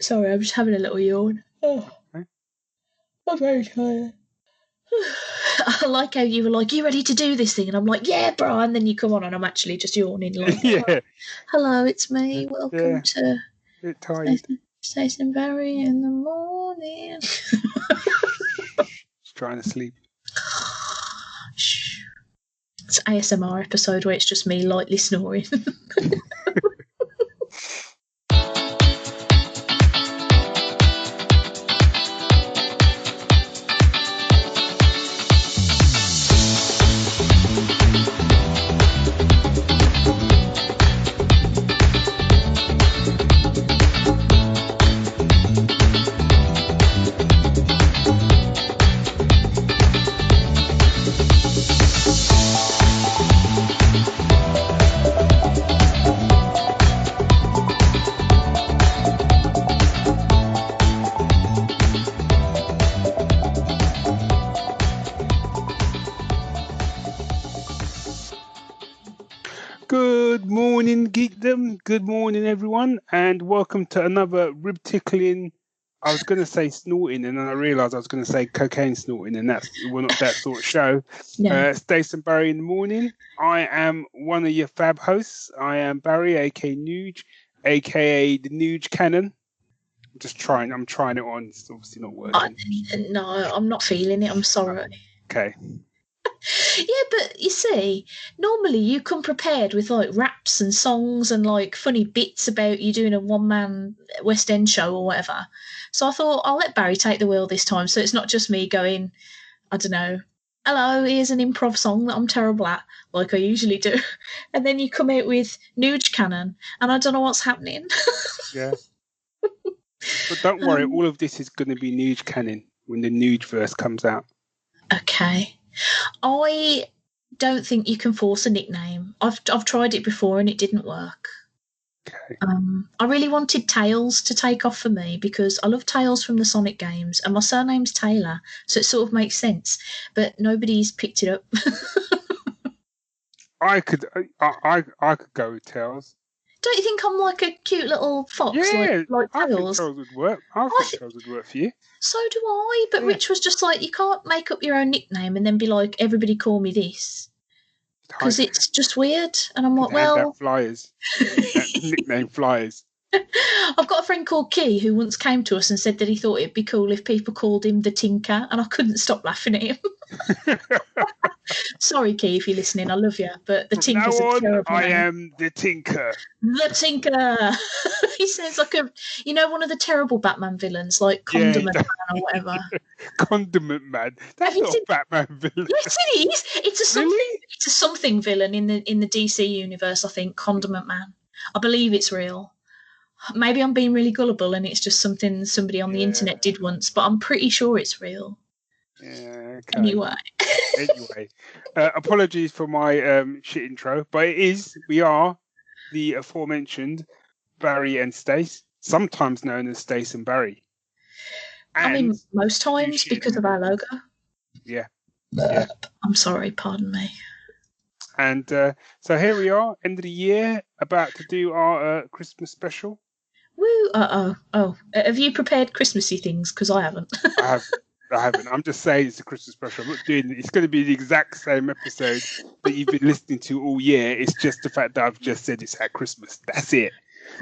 Sorry, I'm just having a little yawn. Oh, Okay. I'm very tired. I like how you were like, you ready to do this thing? And I'm like, yeah, bro. And then you come on and I'm actually just yawning. Like, Yeah. hello, it's me. Welcome to Bit tired. Stace and Barry in the morning. Just trying to sleep. Shh. It's an ASMR episode where it's just me lightly snoring. Good morning, geekdom. Good morning, everyone, and welcome to another rib tickling. I was going to say snorting, and then I realised I was going to say cocaine snorting, and we're not that sort of show. Yeah. Stace and Barry in the morning. I am one of your fab hosts. I am Barry, aka Nuge, aka the Nuge Cannon. I'm trying it on. It's obviously not working. No, I'm not feeling it. I'm sorry. Okay. Yeah, but you see, normally you come prepared with like raps and songs and like funny bits about you doing a one-man West End show or whatever. So I thought I'll let Barry take the wheel this time, so it's not just me going, I don't know, hello, here's an improv song that I'm terrible at, like I usually do. And then you come out with Nuge Cannon, and I don't know what's happening. Yeah. But don't worry, all of this is going to be Nuge Cannon when the Nuge verse comes out. Okay. I don't think you can force a nickname. I've tried it before and it didn't work. Okay. I really wanted Tails to take off for me because I love Tails from the Sonic games and my surname's Taylor, so it sort of makes sense. But nobody's picked it up. I could go with Tails. Don't you think I'm like a cute little fox? Yeah, like I think Tails? Tails would work. I think Tails would work for you. So do I. But Yeah. Rich was just like, you can't make up your own nickname and then be like, everybody call me this. Because it's just weird. And I'm like, well... flyers. Nickname flyers. I've got a friend called Key who once came to us and said that he thought it'd be cool if people called him the Tinker, and I couldn't stop laughing at him. Sorry, Key, if you're listening, I love you, but the Tinker's a terrible I name. am the Tinker. The Tinker. He sounds like one of the terrible Batman villains, like Condiment Man or whatever. Condiment Man. That's not a Batman villain. Yes, it is. It's a something villain in the DC universe. I think Condiment Man. I believe it's real. Maybe I'm being really gullible and it's just something somebody on the internet did once, but I'm pretty sure it's real. Yeah, okay. Anyway. Apologies for my shit intro, but we are the aforementioned Barry and Stace, sometimes known as Stace and Barry. And I mean, most times because of our logo. Yeah. I'm sorry, pardon me. And so here we are, end of the year, about to do our Christmas special. Woo! Oh, have you prepared Christmassy things? Because I haven't. I haven't. I'm just saying it's a Christmas special. I'm not doing it. It's going to be the exact same episode that you've been listening to all year. It's just the fact that I've just said it's at Christmas. That's it.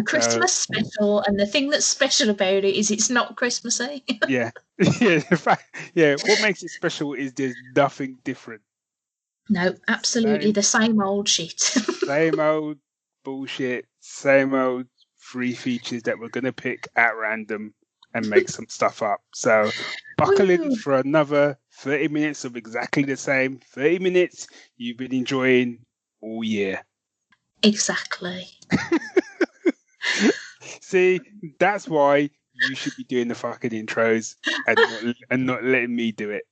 Christmas special, and the thing that's special about it is it's not Christmassy. Yeah. What makes it special is there's nothing different. No, absolutely the same old shit. Same old bullshit. Same old free features that we're going to pick at random and make some stuff up. So buckle in for another 30 minutes of exactly the same 30 minutes you've been enjoying all year. Exactly. See, that's why you should be doing the fucking intros and not letting me do it.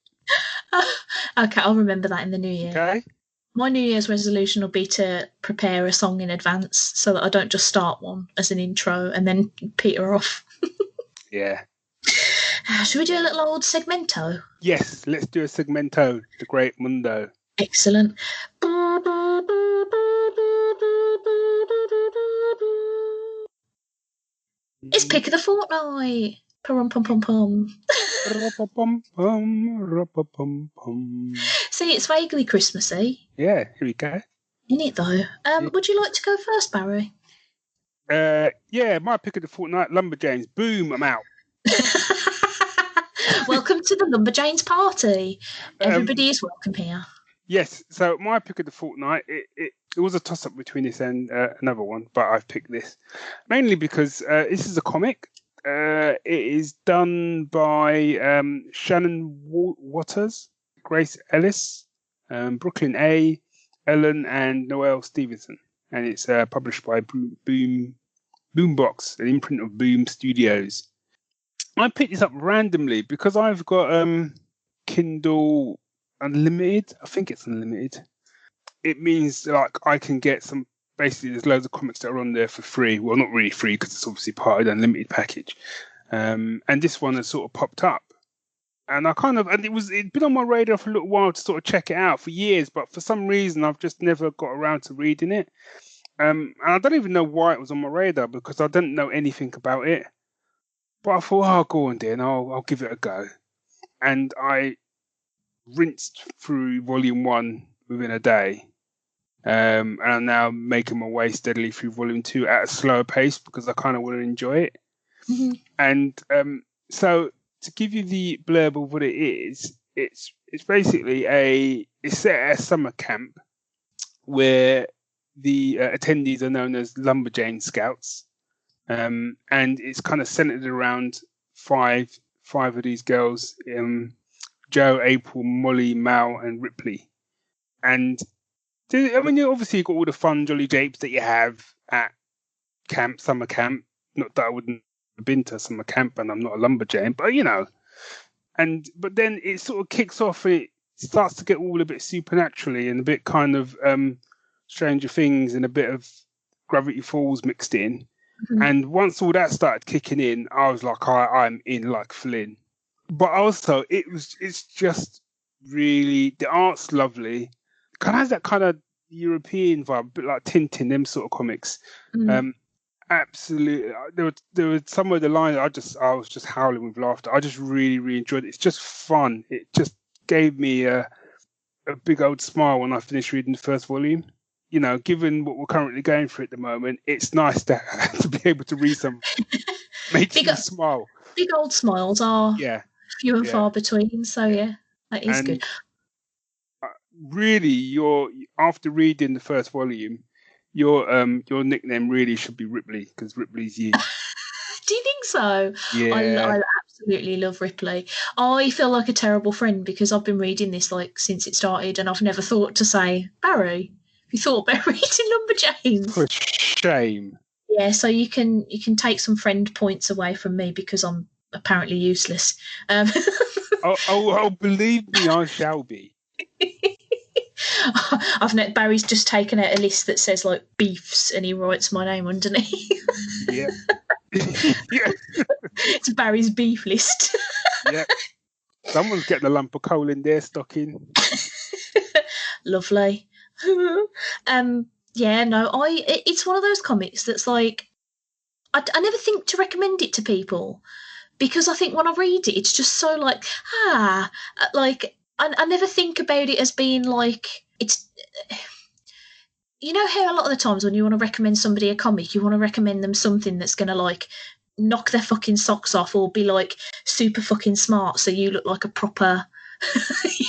Okay, I'll remember that in the new year. Okay. My New Year's resolution will be to prepare a song in advance so that I don't just start one as an intro and then peter off. Yeah. Should we do a little old segmento? Yes, let's do a segmento, the great Mundo. Excellent. It's pick of the fortnight. Pum pum pum pum. See, it's vaguely Christmassy. Yeah, here we go. In it though. Would you like to go first, Barry? Yeah, my pick of the fortnight, Lumberjanes. Boom, I'm out. Welcome to the Lumberjanes party. Everybody is welcome here. Yes, so my pick of the fortnight, it was a toss-up between this and another one, but I've picked this. Mainly because this is a comic. It is done by Shannon Waters, Grace Ellis, Brooklyn A., Ellen, and Noelle Stevenson. And it's published by Boombox, an imprint of Boom Studios. I picked this up randomly because I've got Kindle Unlimited. I think it's unlimited. It means like I can get some. Basically, there's loads of comics that are on there for free. Well, not really free because it's obviously part of the unlimited package. And this one has sort of popped up, and it'd been on my radar for a little while to sort of check it out for years, but for some reason I've just never got around to reading it. And I don't even know why it was on my radar because I didn't know anything about it. But I thought, I'll go on there and I'll give it a go. And I rinsed through volume 1 within a day. And I'm now making my way steadily through volume 2 at a slower pace because I kind of want to enjoy it. Mm-hmm. And so to give you the blurb of what it is, it's basically it's set at a summer camp where the attendees are known as Lumberjane Scouts. And it's kind of centered around five of these girls, Jo, April, Molly, Mal, and Ripley. And I mean, obviously you've got all the fun jolly japes that you have at summer camp. Not that I wouldn't have been to summer camp and I'm not a lumberjane, but you know. But then it sort of kicks off and it starts to get all a bit supernaturally and a bit kind of Stranger Things and a bit of Gravity Falls mixed in. Mm-hmm. And once all that started kicking in, I was like, I'm in like Flynn. But also, it's just really, the art's lovely. Kind of has that kind of European vibe, a bit like Tintin, them sort of comics. Mm-hmm. Absolutely. There were some of the lines I was just howling with laughter. I just really, really enjoyed it. It's just fun. It just gave me a big old smile when I finished reading the first volume. You know, given what we're currently going through at the moment, it's nice to be able to read some, make you smile. Big old smiles are few and far between. So that is good. Really, after reading the first volume, your nickname really should be Ripley because Ripley's you. Do you think so? Yeah, I absolutely love Ripley. I feel like a terrible friend because I've been reading this like since it started, and I've never thought to say Barry. You thought about reading Lumberjanes? For shame. Yeah, so you can take some friend points away from me because I'm apparently useless. Oh, believe me, I shall be. Barry's just taken out a list that says like beefs, and he writes my name underneath. Yeah. It's Barry's beef list. Yeah. Someone's getting a lump of coal in their stocking. Lovely. It's one of those comics that's like I never think to recommend it to people because I think when I read it it's just so like like I never think about it as being like it's, you know how a lot of the times when you want to recommend somebody a comic you want to recommend them something that's going to like knock their fucking socks off or be like super fucking smart so you look like a proper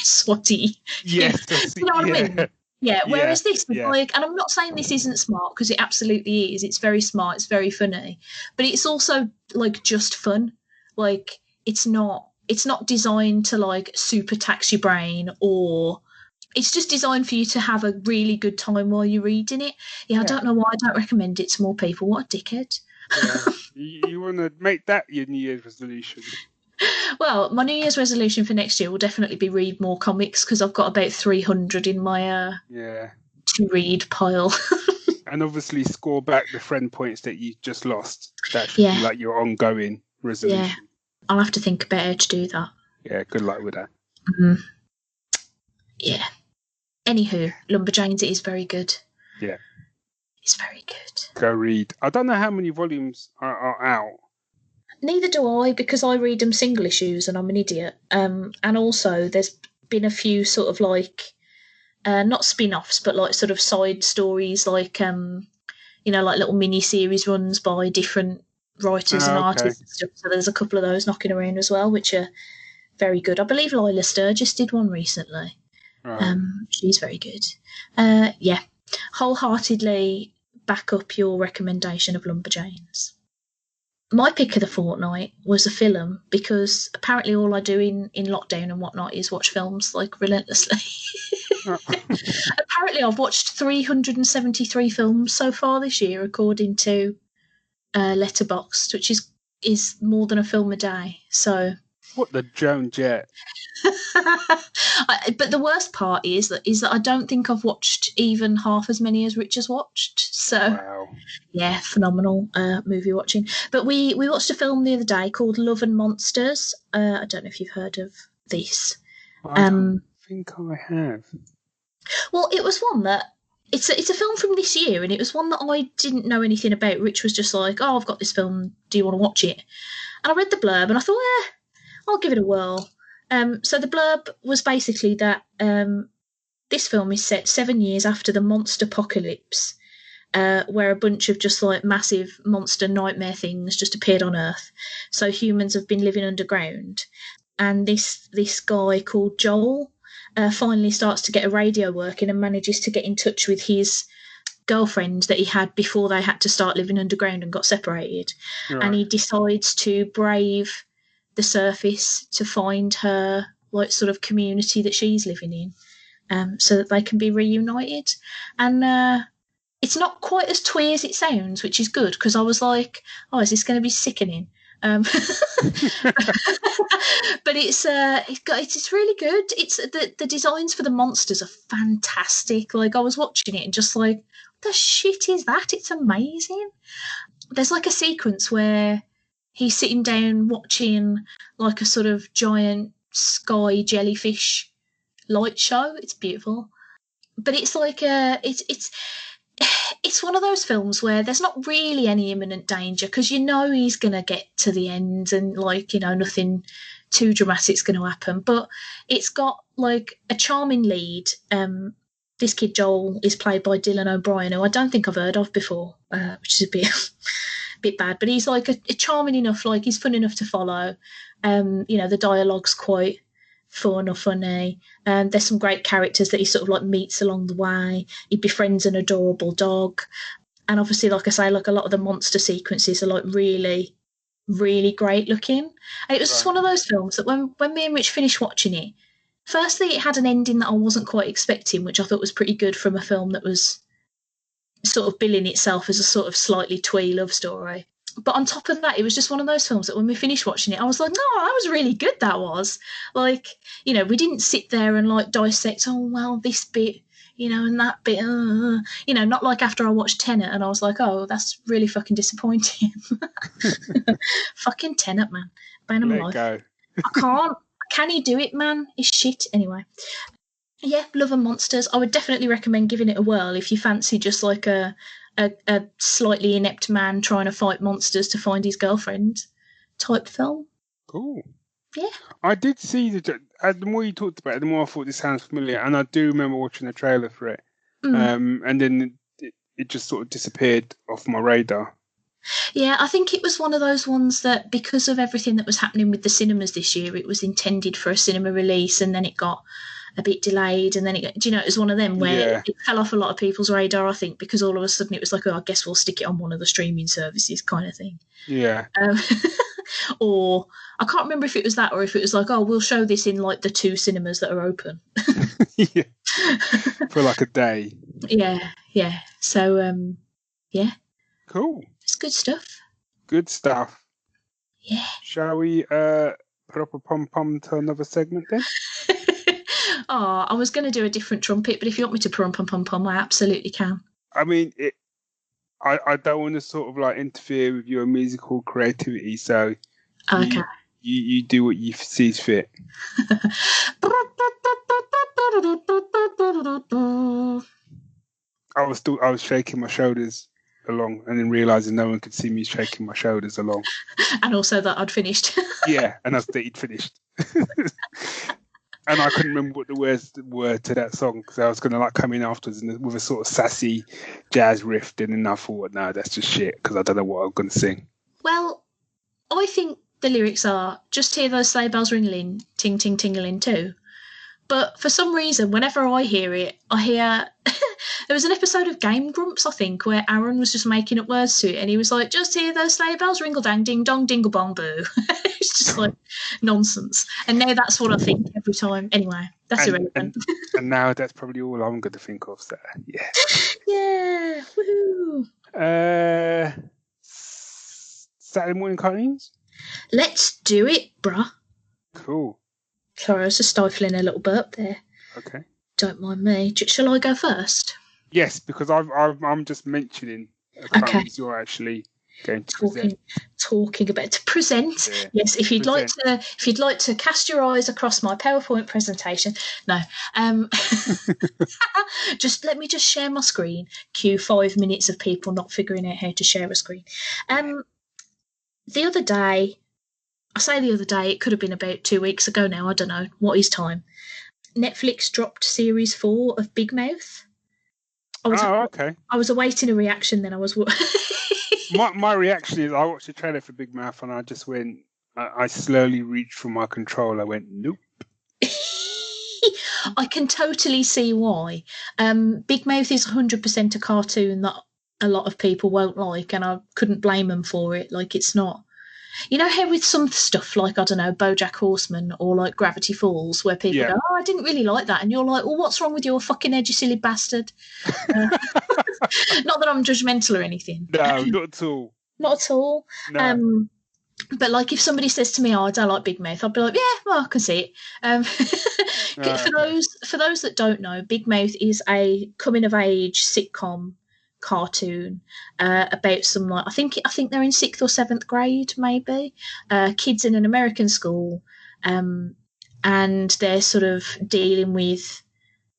swatty. Yes. You know what I mean? Yeah, whereas this is like, and I'm not saying this isn't smart because it absolutely is. It's very smart. It's very funny, but it's also like just fun. Like it's not designed to like super tax your brain, or it's just designed for you to have a really good time while you're reading it. I don't know why I don't recommend it to more people. What a dickhead! Yeah. You want to make that your New Year's resolution? Well, my New Year's resolution for next year will definitely be read more comics because I've got about 300 in my to read pile. And obviously score back the friend points that you just lost. That should be like your ongoing resolution. Yeah, I'll have to think about how to do that. Yeah, good luck with that. Mm-hmm. Yeah. Anywho, Lumberjanes, it is very good. Yeah. It's very good. Go read. I don't know how many volumes are out. Neither do I, because I read them single issues and I'm an idiot. And also, there's been a few sort of like, not spin-offs, but like sort of side stories, like like little mini series runs by different writers and Okay. artists and stuff. So there's a couple of those knocking around as well, which are very good. I believe Lila Sturgis did one recently. Right. She's very good. Wholeheartedly back up your recommendation of Lumberjanes. My pick of the fortnight was a film, because apparently all I do in lockdown and whatnot is watch films like relentlessly. Apparently I've watched 373 films so far this year, according to Letterboxd, which is more than a film a day. So What the Joan Jett? But the worst part is that I don't think I've watched even half as many as Rich has watched. So Wow. yeah, phenomenal movie watching. But we watched a film the other day called Love and Monsters. I don't know if you've heard of this. I don't think I have. Well, it was one that it's a film from this year, and it was one that I didn't know anything about. Rich was just like, "Oh, I've got this film. Do you want to watch it?" And I read the blurb, and I thought, I'll give it a whirl. So the blurb was basically that this film is set 7 years after the monster apocalypse, where a bunch of just like massive monster nightmare things just appeared on Earth. So humans have been living underground, and this guy called Joel finally starts to get a radio working and manages to get in touch with his girlfriend that he had before they had to start living underground and got separated. Right. And he decides to brave the surface to find her like sort of community that she's living in, so that they can be reunited. And it's not quite as twee as it sounds, which is good, because I was like, oh, is this going to be sickening? But it's really good. It's the designs for the monsters are fantastic. Like, I was watching it and just like, what the shit is that? It's amazing. There's like a sequence where he's sitting down watching like a sort of giant sky jellyfish light show. It's beautiful. But it's like it's one of those films where there's not really any imminent danger, because he's going to get to the end and nothing too dramatic's going to happen. But it's got like a charming lead. This kid Joel is played by Dylan O'Brien, who I don't think I've heard of before, which is a bit bad. But he's like a charming enough, like he's fun enough to follow. The dialogue's quite fun or funny. There's some great characters that he sort of like meets along the way. He befriends an adorable dog. And obviously, like I say, like a lot of the monster sequences are like really, really great looking. And it was just one of those films that when me and Rich finished watching it, firstly, it had an ending that I wasn't quite expecting, which I thought was pretty good from a film that was sort of billing itself as a sort of slightly twee love story. But on top of that, it was just one of those films that when we finished watching it, I was like, no, that was really good, that was. Like, we didn't sit there and like dissect, oh, well, this bit, and that bit, not like after I watched Tenet and I was like, oh, that's really fucking disappointing. Fucking Tenet, man. Bane of my life. Go. I can't. Can he do it, man? It's shit. Anyway. Yeah, Love and Monsters. I would definitely recommend giving it a whirl if you fancy just like a slightly inept man trying to fight monsters to find his girlfriend type film. Cool. Yeah. I did see the more you talked about it, the more I thought this sounds familiar, and I do remember watching the trailer for it. And then it just sort of disappeared off my radar. Yeah, I think it was one of those ones that because of everything that was happening with the cinemas this year, it was intended for a cinema release, and then it got a bit delayed, and then it was one of them where it fell off a lot of people's radar, I think, because all of a sudden it was like, oh, I guess we'll stick it on one of the streaming services kind of thing. Yeah. Or I can't remember if it was that or if it was like, oh, we'll show this in like the 2 cinemas that are open. Yeah. For like a day. Yeah. So, yeah. Cool. It's good stuff. Good stuff. Yeah. Shall we put up a pom-pom to another segment then? Oh, I was going to do a different trumpet, but if you want me to pom-pom-pom-pom, I absolutely can. I mean, I don't want to sort of like interfere with your musical creativity, so okay. You do what you see fit. I was shaking my shoulders along, and then realizing no one could see me shaking my shoulders along. And also that I'd finished. Yeah, and that's that he'd finished. And I couldn't remember what the words were to that song, because I was going to like come in afterwards with a sort of sassy jazz riff, and then I thought, no, that's just shit, because I don't know what I'm going to sing. Well, I think the lyrics are, just hear those sleigh bells ringling, ting, ting, tingling too. But for some reason, whenever I hear it, I hear... There was an episode of Game Grumps, I think, where Aaron was just making up words to it, and he was like, just hear those sleigh bells ringle dang, ding dong, dingle bong boo. It's just like nonsense. And now that's what I think every time. Anyway, that's irrelevant. And now that's probably all I'm going to think of. So, yeah. Yeah, woohoo. Saturday morning cartoons? Let's do it, bruh. Cool. Sorry, I was just stifling a little burp there. Okay. Don't mind me. Shall I go first? Yes, because I'm just mentioning cartoons you're actually going to talking about to present. Yeah. Yes, if you'd like to cast your eyes across my PowerPoint presentation. No. Let me share my screen. Cue 5 minutes of people not figuring out how to share a screen. The other day, it could have been about 2 weeks ago now, I don't know, what is time? Netflix dropped series 4 of Big Mouth. Okay. I was awaiting a reaction then. I was... my reaction is I watched the trailer for Big Mouth and I just went, I slowly reached for my control. I went, nope. I can totally see why. Big Mouth is 100% a cartoon that a lot of people won't like, and I couldn't blame them for it. Like, it's not... You know how with some stuff like, I don't know, BoJack Horseman or like Gravity Falls, where people go, I didn't really like that. And you're like, well, what's wrong with your fucking head, you silly bastard? Not that I'm judgmental or anything. No, not at all. Not at all. No. But like if somebody says to me, I don't like Big Mouth, I'll be like, yeah, well, I can see it. For those that don't know, Big Mouth is a coming of age sitcom cartoon about some, like, I think they're in 6th or 7th grade, maybe, kids in an American school, and they're sort of dealing with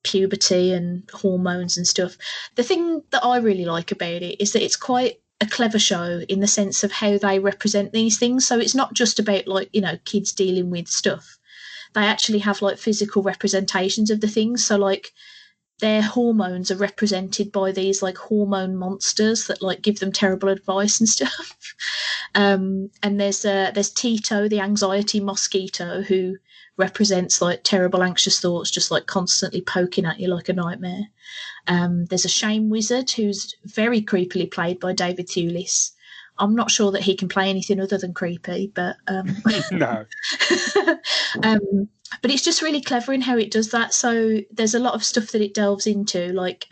puberty and hormones and stuff. The thing that I really like about it is that it's quite a clever show in the sense of how they represent these things. So it's not just about, like, you know, kids dealing with stuff. They actually have like physical representations of the things. So like their hormones are represented by these like hormone monsters that like give them terrible advice and stuff. And there's Tito, the anxiety mosquito, who represents like terrible anxious thoughts just like constantly poking at you like a nightmare. There's a shame wizard who's very creepily played by David Thewlis. I'm not sure that he can play anything other than creepy, but no. But it's just really clever in how it does that. So there's a lot of stuff that it delves into, like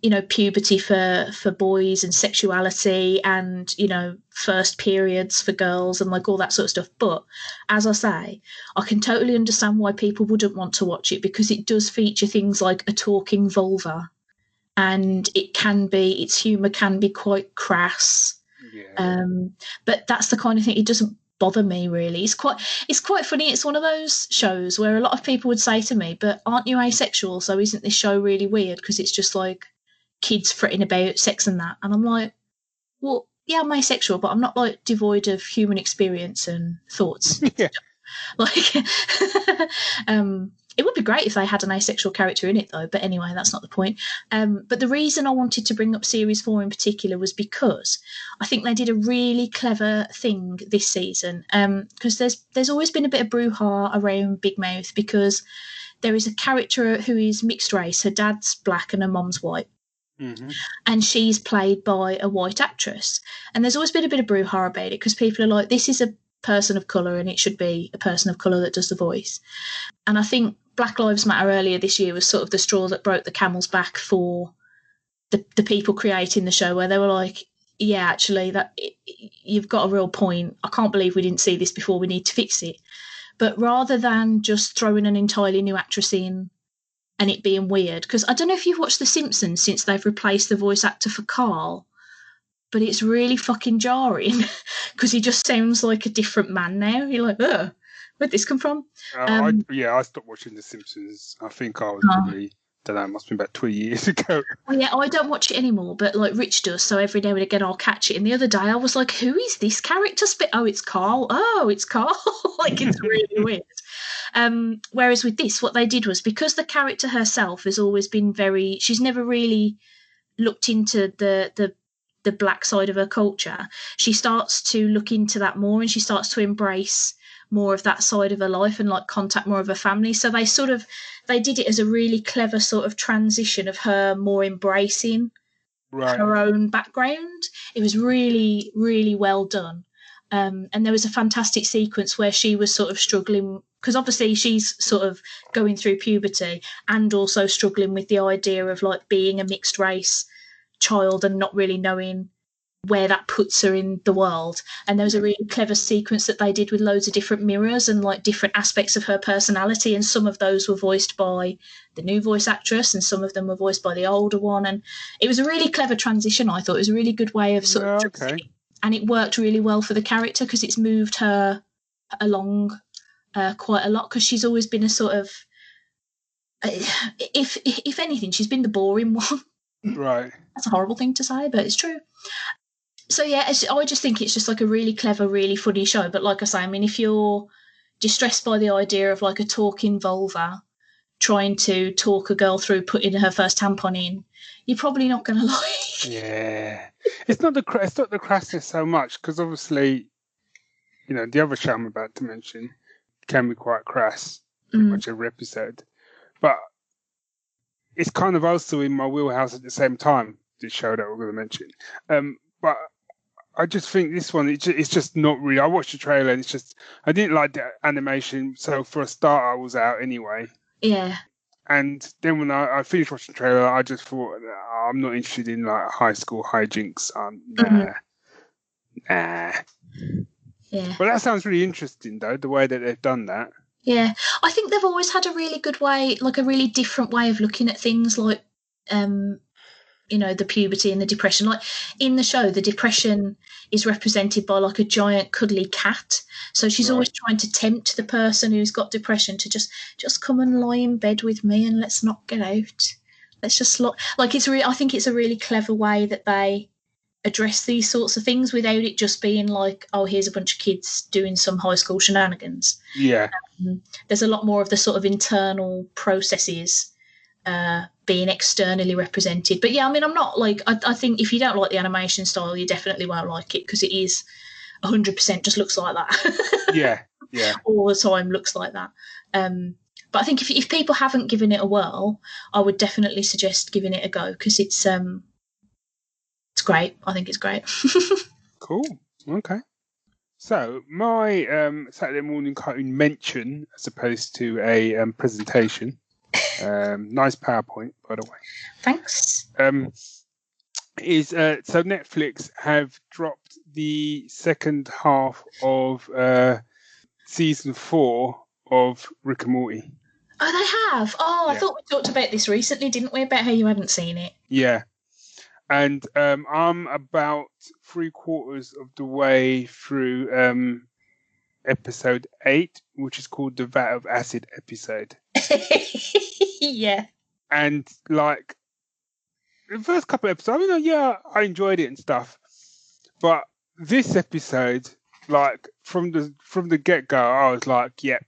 you know, puberty for boys and sexuality and, you know, first periods for girls and like all that sort of stuff. But as I say, I can totally understand why people wouldn't want to watch it, because it does feature things like a talking vulva, and its humour can be quite crass. Yeah. But that's the kind of thing, it doesn't bother me really. It's quite funny. It's one of those shows where a lot of people would say to me, but aren't you asexual? So isn't this show really weird? Because it's just like kids fretting about sex and that. And I'm like, well, yeah, I'm asexual, but I'm not like devoid of human experience and thoughts. Yeah. Like, it would be great if they had an asexual character in it, though. But anyway, that's not the point. But the reason I wanted to bring up Series 4 in particular was because I think they did a really clever thing this season. Because there's always been a bit of brouhaha around Big Mouth, because there is a character who is mixed race. Her dad's black and her mom's white. Mm-hmm. And she's played by a white actress. And there's always been a bit of brouhaha about it, because people are like, this is a person of colour and it should be a person of colour that does the voice. And I think Black Lives Matter earlier this year was sort of the straw that broke the camel's back for the people creating the show, where they were like, yeah, actually, you've got a real point. I can't believe we didn't see this before. We need to fix it. But rather than just throwing an entirely new actress in and it being weird, because I don't know if you've watched The Simpsons since they've replaced the voice actor for Carl, but it's really fucking jarring because he just sounds like a different man now. You're like, where'd this come from? I stopped watching The Simpsons. I think I was probably don't know, it must be about 20 years ago. Well, yeah, I don't watch it anymore, but like Rich does, so every now and again I'll catch it. And the other day I was like, who is this character? Oh, it's Carl. Oh, it's Carl. Like, it's really weird. Whereas with this, what they did was, because the character herself has always been she's never really looked into the black side of her culture. She starts to look into that more, and she starts to embrace more of that side of her life and like contact more of her family. So they did it as a really clever sort of transition of her more embracing her own background. It was really, really well done. And there was a fantastic sequence where she was sort of struggling, because obviously she's sort of going through puberty and also struggling with the idea of like being a mixed race child and not really knowing where that puts her in the world. And there was a really clever sequence that they did with loads of different mirrors and like different aspects of her personality, and some of those were voiced by the new voice actress and some of them were voiced by the older one. And it was a really clever transition. I thought it was a really good way of sort of and it worked really well for the character because it's moved her along quite a lot, because she's always been a sort of if anything, she's been the boring one. Right. That's a horrible thing to say, but it's true. So yeah, I just think it's just like a really clever, really funny show. But like I say, I mean, if you're distressed by the idea of like a talking vulva trying to talk a girl through putting her first tampon in, you're probably not going to like. Yeah, it's not the crassness so much, because obviously, you know, the other show I'm about to mention can be quite crass, pretty much every episode. But it's kind of also in my wheelhouse at the same time. This show that we're going to mention, but I just think this one, it's just not really. I watched the trailer and it's just, I didn't like the animation. So for a start, I was out anyway. Yeah. And then when I finished watching the trailer, I just thought, I'm not interested in like high school hijinks. Nah. Yeah. But that sounds really interesting, though, the way that they've done that. Yeah. I think they've always had a really good way, like a really different way of looking at things, like, you know, the puberty and the depression. Like in the show, the depression is represented by like a giant cuddly cat. So she's always trying to tempt the person who's got depression to just come and lie in bed with me and let's not get out. Let's just like it's really. I think it's a really clever way that they address these sorts of things without it just being like, oh, here's a bunch of kids doing some high school shenanigans. Yeah. There's a lot more of the sort of internal processes being externally represented. But yeah, I mean, I'm not like, I think if you don't like the animation style, you definitely won't like it, because it is 100% just looks like that. Yeah. All the time looks like that. But I think if people haven't given it a whirl, I would definitely suggest giving it a go, because it's great. I think it's great. Cool. Okay. So my Saturday morning cartoon mention, as opposed to a presentation. Nice PowerPoint, by the way. Thanks. Is so Netflix have dropped the second half of season 4 of Rick and Morty. Oh, they have. Oh, I thought we talked about this recently, didn't we? About how you hadn't seen it. Yeah, and I'm about 3/4 of the way through episode 8, which is called the Vat of Acid episode. Yeah. And like the first couple of episodes, I mean, I enjoyed it and stuff. But this episode, like from the get go, I was like, yep,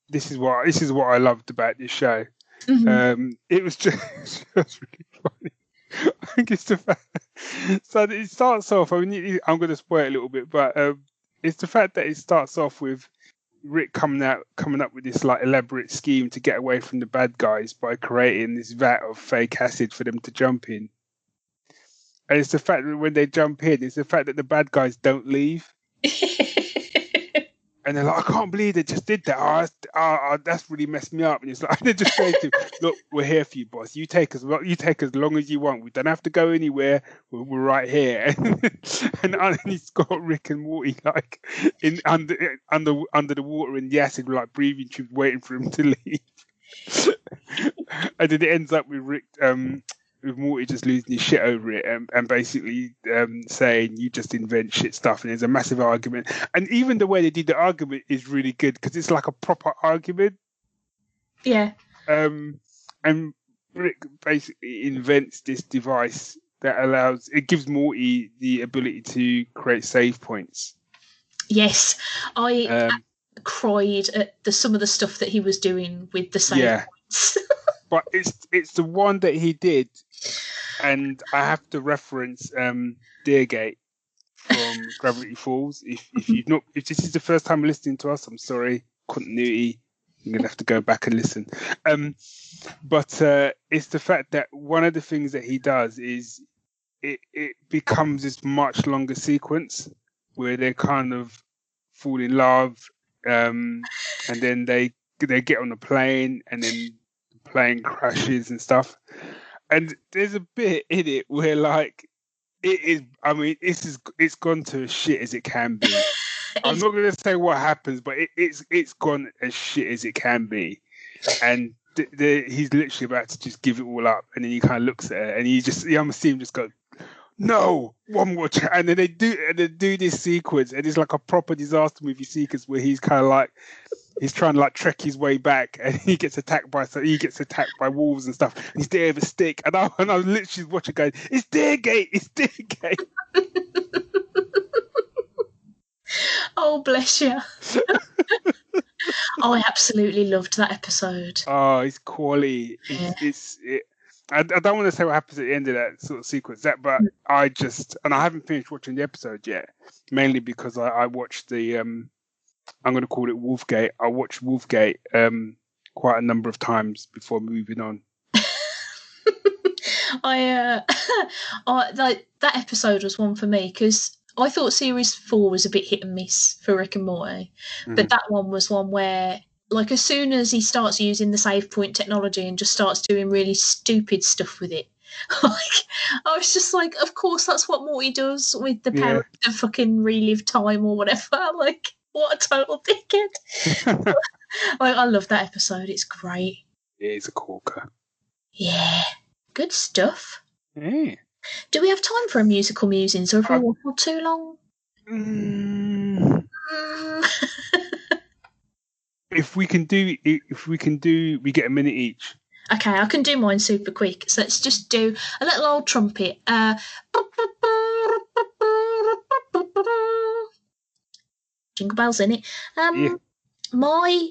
this is what I loved about this show. Mm-hmm. It was just really funny. I think it's the fact. So it starts off. I mean, I'm going to spoil it a little bit, but it's the fact that it starts off with Rick coming up with this like elaborate scheme to get away from the bad guys by creating this vat of fake acid for them to jump in. And it's the fact that when they jump in, it's the fact that the bad guys don't leave. And they're like, I can't believe they just did that. That's really messed me up. And it's like, they just say to him, look, we're here for you, boss. You take as long as you want. We don't have to go anywhere. We're right here. And he's got Rick and Morty like under the water in the acid, like breathing tubes, waiting for him to leave. And then it ends up with Rick, with Morty just losing his shit over it and basically saying you just invent shit stuff, and there's a massive argument. And even the way they did the argument is really good, because it's like a proper argument. Yeah. And Rick basically invents this device that gives Morty the ability to create save points. Yes, I Um, cried at some of the stuff that he was doing with the save points. But it's the one that he did, and I have to reference Deergate from Gravity Falls. If this is the first time listening to us, I'm sorry, continuity. You're gonna have to go back and listen. But it's the fact that one of the things that he does is it becomes this much longer sequence where they kind of fall in love, and then they get on the plane, and then the plane crashes and stuff. And there's a bit in it where like it is. I mean, it's gone to as shit as it can be. I'm not going to say what happens, but it's gone as shit as it can be, and he's literally about to just give it all up, and then he kind of looks at her, and you almost see him just go, "No, one more chance," and then they do this sequence, and it's like a proper disaster movie sequence where he's kind of like he's trying to like trek his way back, and he gets attacked by wolves and stuff. And he's there with a stick, and I was literally watching, going, "It's Deergate, it's Deergate." Oh, bless you. I absolutely loved that episode. Oh, it's quality. I don't want to say what happens at the end of that sort of sequence, but I haven't finished watching the episode yet, mainly because I watched the I'm going to call it Wolfgate. I watched Wolfgate quite a number of times before moving on. Like that episode was one for me because I thought series 4 was a bit hit and miss for Rick and Morty, but that one was one where, like, as soon as he starts using the save point technology and just starts doing really stupid stuff with it, like, I was just like, of course, that's what Morty does with the power to fucking relive time or whatever. Like, what a total dickhead. Like, I love that episode. It's great. It is a corker. Yeah. Good stuff. Yeah. Do we have time for a musical musings, or have we walked too long? If we can do, we get a minute each. Okay, I can do mine super quick. So let's just do a little old trumpet. Jingle bells in it. My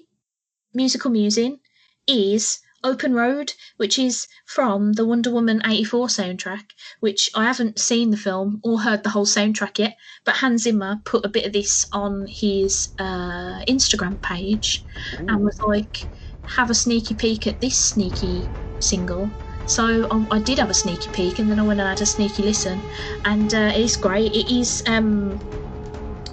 musical musing is Open Road, which is from the Wonder Woman 84 soundtrack, which I haven't seen the film or heard the whole soundtrack yet, but Hans Zimmer put a bit of this on his Instagram page and was like, have a sneaky peek at this sneaky single. So I did have a sneaky peek, and then I went and had a sneaky listen, and it's great. It is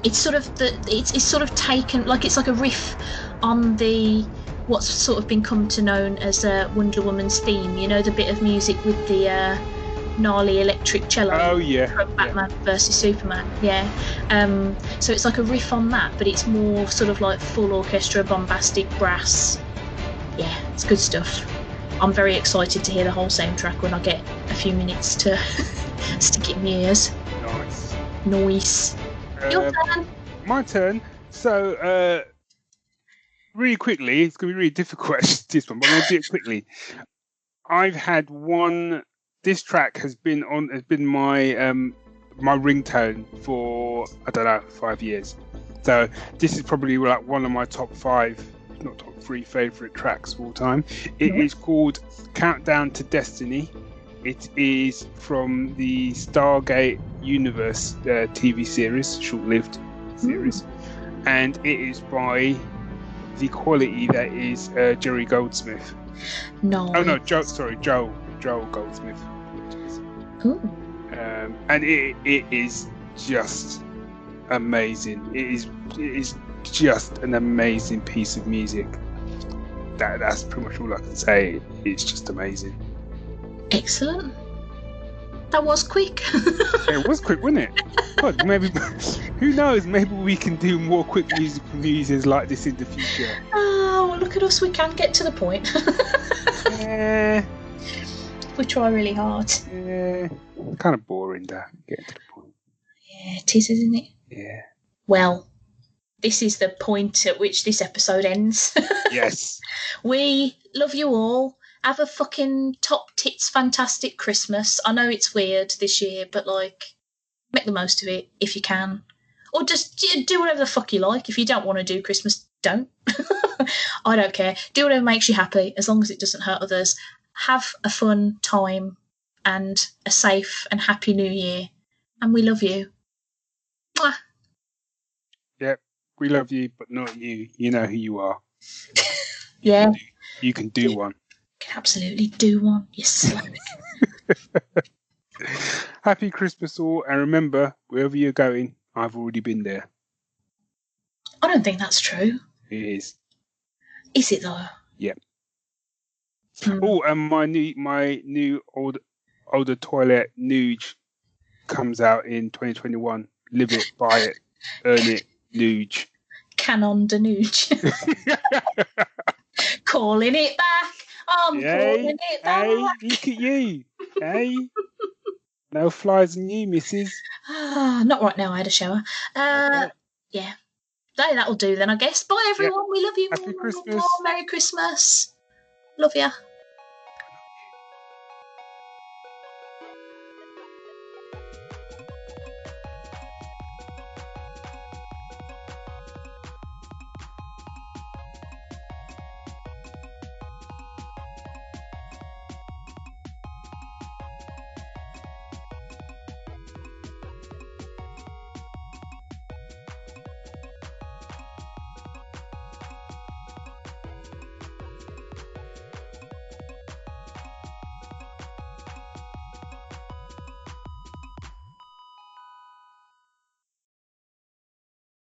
it's sort of taken, like, it's like a riff on the what's sort of been come to known as Wonder Woman's theme, you know, the bit of music with the gnarly electric cello from Batman versus Superman. So it's like a riff on that, but it's more sort of like full orchestra, bombastic brass. Yeah, it's good stuff. I'm very excited to hear the whole soundtrack when I get a few minutes to stick it in my ears. Nice. Your turn. My turn. So, really quickly, it's going to be really difficult, this one, but I'm going to do it quickly. I've had one. This track has been my my ringtone for, I don't know, 5 years. So this is probably like one of my top 5, if not top 3 favorite tracks of all time. It is called Countdown to Destiny. It is from the Stargate Universe TV series, short-lived series, and it is by the quality that is Jerry Goldsmith. No. Oh no, Joel Goldsmith. And it is just amazing. It is just an amazing piece of music. That's pretty much all I can say. It's just amazing. Excellent. That was quick. It was quick, wasn't it? God, maybe, who knows? Maybe we can do more quick musical musings like this in the future. Oh, well, look at us. We can get to the point. Yeah. We try really hard. Yeah. Kind of boring, that, getting to the point. Yeah, it is, isn't it? Yeah. Well, this is the point at which this episode ends. Yes. We love you all. Have a fucking top tits fantastic Christmas. I know it's weird this year, but like, make the most of it if you can. Or just do whatever the fuck you like. If you don't want to do Christmas, don't. I don't care. Do whatever makes you happy, as long as it doesn't hurt others. Have a fun time and a safe and happy new year. And we love you. Mwah. Yep, we love you, but not you. You know who you are. Yeah. You can do one. You can absolutely do one. You slag. Happy Christmas all, and remember, wherever you're going, I've already been there. I don't think that's true. It is. Is it though? Yep. Oh, and my new older toilet Nuge comes out in 2021. Live it, buy it, earn it, Nuge. Canon de Nuge. Calling it back. I'm calling it back. Hey, look at you. Hey. No flies on you, missus. Not right now, I had a shower. Okay. Yeah. That'll do then, I guess. Bye, everyone. Yep. We love you. Happy Christmas. Merry Christmas. Love ya.